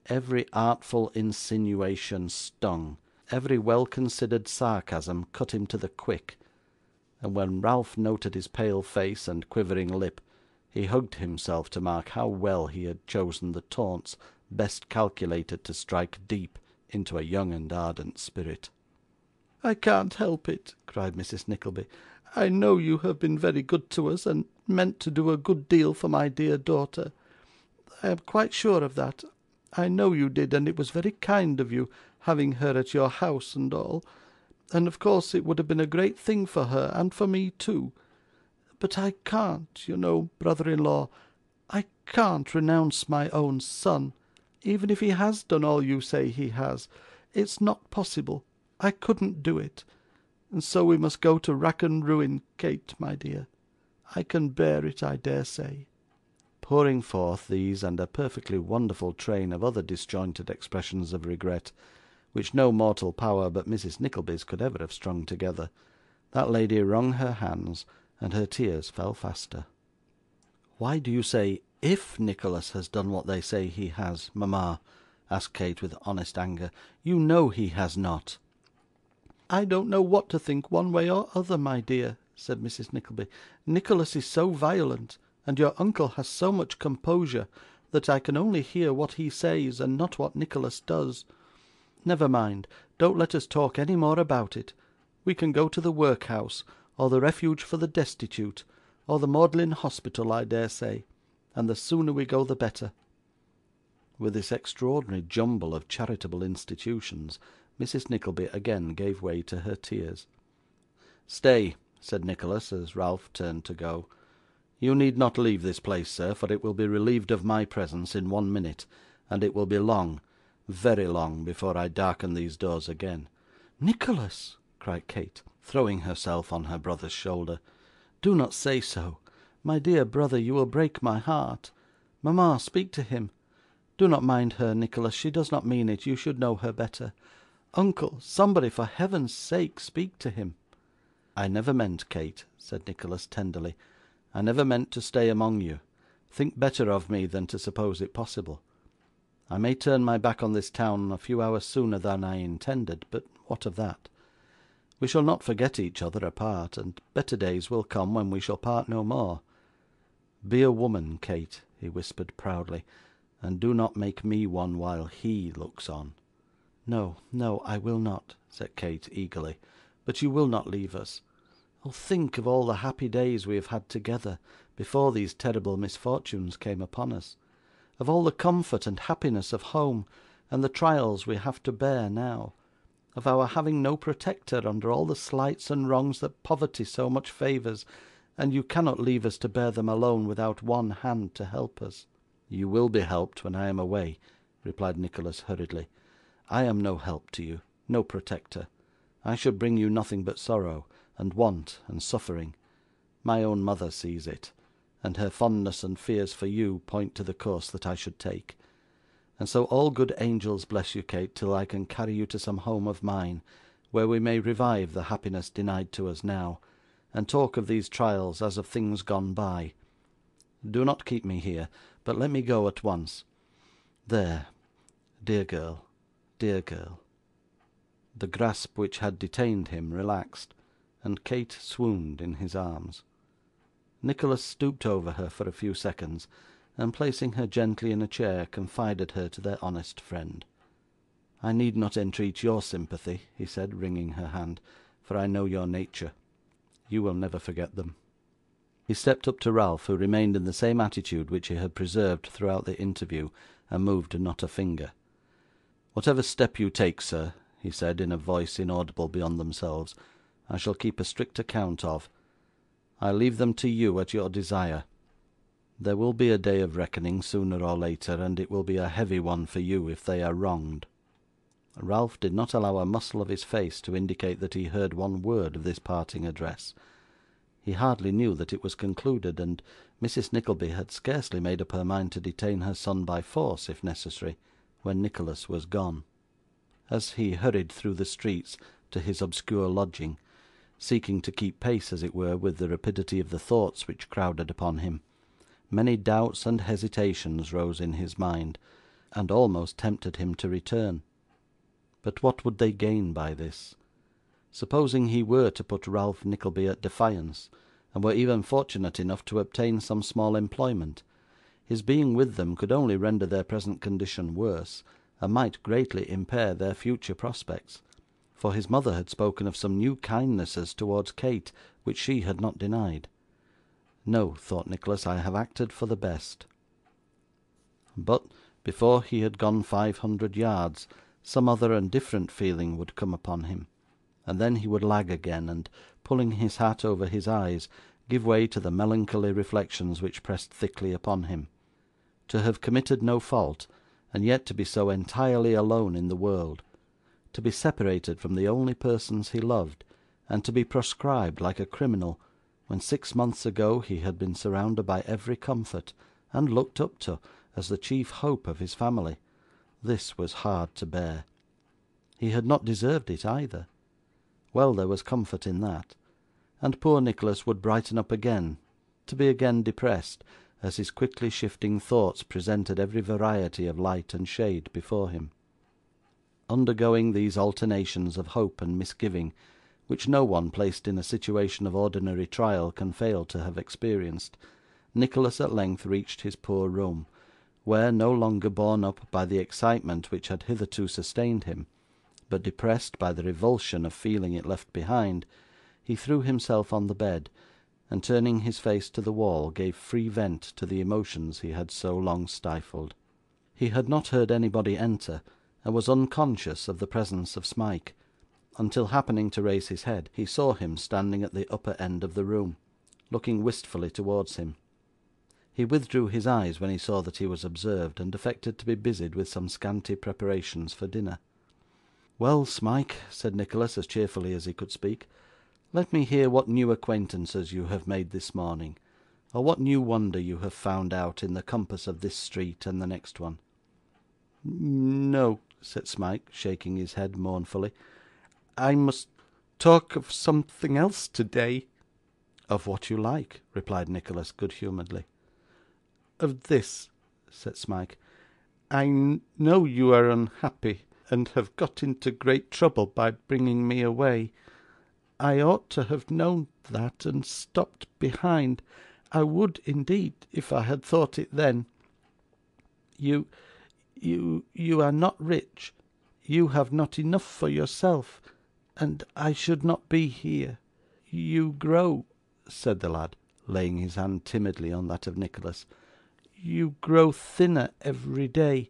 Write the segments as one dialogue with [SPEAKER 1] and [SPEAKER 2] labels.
[SPEAKER 1] Every artful insinuation stung, every well-considered sarcasm cut him to the quick, and when Ralph noted his pale face and quivering lip, he hugged himself to mark how well he had chosen the taunts best calculated to strike deep into a young and ardent spirit. 'I can't help it,' cried Mrs. Nickleby. 'I know you have been very good to us, and meant to do a good deal for my dear daughter. I am quite sure of that. I know you did, and it was very kind of you, having her at your house and all, and of course it would have been a great thing for her, and for me too. But I can't, you know, brother-in-law, I can't renounce my own son, even if he has done all you say he has. It's not possible. I couldn't do it. And so we must go to rack and ruin, Kate, my dear. I can bear it, I dare say.' Pouring forth these and a perfectly wonderful train of other disjointed expressions of regret, which no mortal power but Mrs. Nickleby's could ever have strung together, that lady wrung her hands, and her tears fell faster. 'Why do you say, if Nicholas has done what they say he has, mama?' asked Kate with honest anger. 'You know he has not.' 'I don't know what to think one way or other, my dear,' said Mrs. Nickleby. 'Nicholas is so violent, and your uncle has so much composure, that I can only hear what he says, and not what Nicholas does. Never mind, don't let us talk any more about it. We can go to the workhouse, or the refuge for the destitute, or the Magdalen Hospital, I dare say, and the sooner we go the better.' With this extraordinary jumble of charitable institutions, Mrs. Nickleby again gave way to her tears. 'Stay,' said Nicholas, as Ralph turned to go. 'You need not leave this place, sir, for it will be relieved of my presence in 1 minute, and it will be long, very long, before I darken these doors again.' 'Nicholas!' cried Kate, throwing herself on her brother's shoulder. 'Do not say so. My dear brother, you will break my heart. Mama, speak to him. Do not mind her, Nicholas, she does not mean it, you should know her better. Uncle, somebody, for heaven's sake, speak to him.' 'I never meant, Kate,' said Nicholas tenderly, 'I never meant to stay among you. Think better of me than to suppose it possible. I may turn my back on this town a few hours sooner than I intended, but what of that? We shall not forget each other apart, and better days will come when we shall part no more. Be a woman, Kate,' he whispered proudly, 'and do not make me one while he looks on.' 'No, no, I will not,' said Kate eagerly. 'But you will not leave us. Oh, think of all the happy days we have had together, before these terrible misfortunes came upon us; of all the comfort and happiness of home, and the trials we have to bear now; of our having no protector under all the slights and wrongs that poverty so much favours, and you cannot leave us to bear them alone without one hand to help us.' 'You will be helped when I am away,' replied Nicholas hurriedly. 'I am no help to you, no protector. I should bring you nothing but sorrow, and want, and suffering. My own mother sees it, and her fondness and fears for you point to the course that I should take. And so all good angels bless you, Kate, till I can carry you to some home of mine, where we may revive the happiness denied to us now, and talk of these trials as of things gone by. Do not keep me here, but let me go at once. There, dear girl, dear girl.' The grasp which had detained him relaxed, and Kate swooned in his arms. Nicholas stooped over her for a few seconds, and placing her gently in a chair, confided her to their honest friend. 'I need not entreat your sympathy,' he said, wringing her hand, 'for I know your nature. You will never forget them.' He stepped up to Ralph, who remained in the same attitude which he had preserved throughout the interview, and moved not a finger. 'Whatever step you take, sir,' he said, in a voice inaudible beyond themselves, 'I shall keep a strict account of. I leave them to you at your desire. There will be a day of reckoning sooner or later, and it will be a heavy one for you if they are wronged.' Ralph did not allow a muscle of his face to indicate that he heard one word of this parting address. He hardly knew that it was concluded, and Mrs. Nickleby had scarcely made up her mind to detain her son by force, if necessary, when Nicholas was gone. As he hurried through the streets to his obscure lodging, seeking to keep pace, as it were, with the rapidity of the thoughts which crowded upon him, many doubts and hesitations rose in his mind, and almost tempted him to return. But what would they gain by this? Supposing he were to put Ralph Nickleby at defiance, and were even fortunate enough to obtain some small employment, his being with them could only render their present condition worse, and might greatly impair their future prospects, for his mother had spoken of some new kindnesses towards Kate, which she had not denied. No, thought Nicholas, I have acted for the best. But, before he had gone 500 yards, some other and different feeling would come upon him, and then he would lag again, and, pulling his hat over his eyes, give way to the melancholy reflections which pressed thickly upon him. To have committed no fault, and yet to be so entirely alone in the world; to be separated from the only persons he loved, and to be proscribed like a criminal, when 6 months ago he had been surrounded by every comfort, and looked up to as the chief hope of his family; this was hard to bear. He had not deserved it either. Well, there was comfort in that, and poor Nicholas would brighten up again, to be again depressed, as his quickly shifting thoughts presented every variety of light and shade before him. Undergoing these alternations of hope and misgiving, which no one placed in a situation of ordinary trial can fail to have experienced, Nicholas at length reached his poor room, where, no longer borne up by the excitement which had hitherto sustained him, but depressed by the revulsion of feeling it left behind, he threw himself on the bed, and turning his face to the wall, gave free vent to the emotions he had so long stifled. He had not heard anybody enter, and was unconscious of the presence of Smike, until, happening to raise his head, he saw him standing at the upper end of the room, looking wistfully towards him. He withdrew his eyes when he saw that he was observed, and affected to be busied with some scanty preparations for dinner. 'Well, Smike,' said Nicholas, as cheerfully as he could speak, 'let me hear what new acquaintances you have made this morning, or what new wonder you have found out in the compass of this street and the next one.' 'No,' said Smike, shaking his head mournfully. 'I must talk of something else today.' 'Of what you like,' replied Nicholas, good humouredly. 'Of this,' said Smike. 'I know you are unhappy, and have got into great trouble by bringing me away. I ought to have known that, and stopped behind. I would, indeed, if I had thought it then. You are not rich. You have not enough for yourself, and I should not be here. You grow,' said the lad, laying his hand timidly on that of Nicholas, 'you grow thinner every day.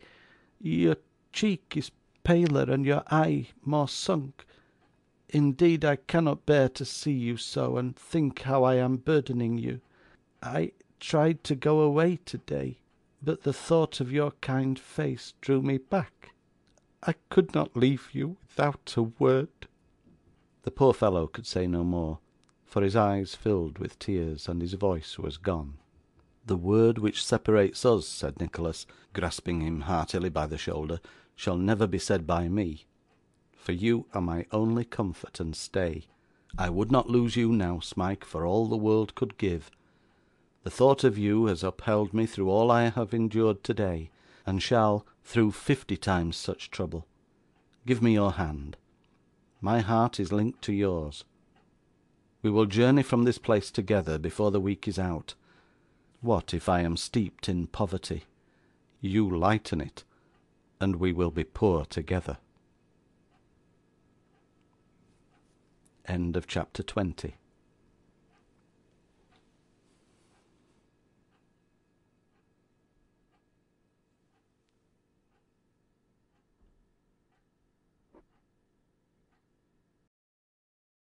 [SPEAKER 1] Your cheek is paler, and your eye more sunk. Indeed, I cannot bear to see you so, and think how I am burdening you. I tried to go away today, but the thought of your kind face drew me back. I could not leave you without a word.' The poor fellow could say no more, for his eyes filled with tears, and his voice was gone. 'The word which separates us,' said Nicholas, grasping him heartily by the shoulder, 'shall never be said by me, for you are my only comfort and stay. I would not lose you now, Smike, for all the world could give. The thought of you has upheld me through all I have endured today, and shall through 50 times such trouble. Give me your hand. My heart is linked to yours. We will journey from this place together before the week is out. What if I am steeped in poverty? You lighten it, and we will be poor together.' End of chapter 20.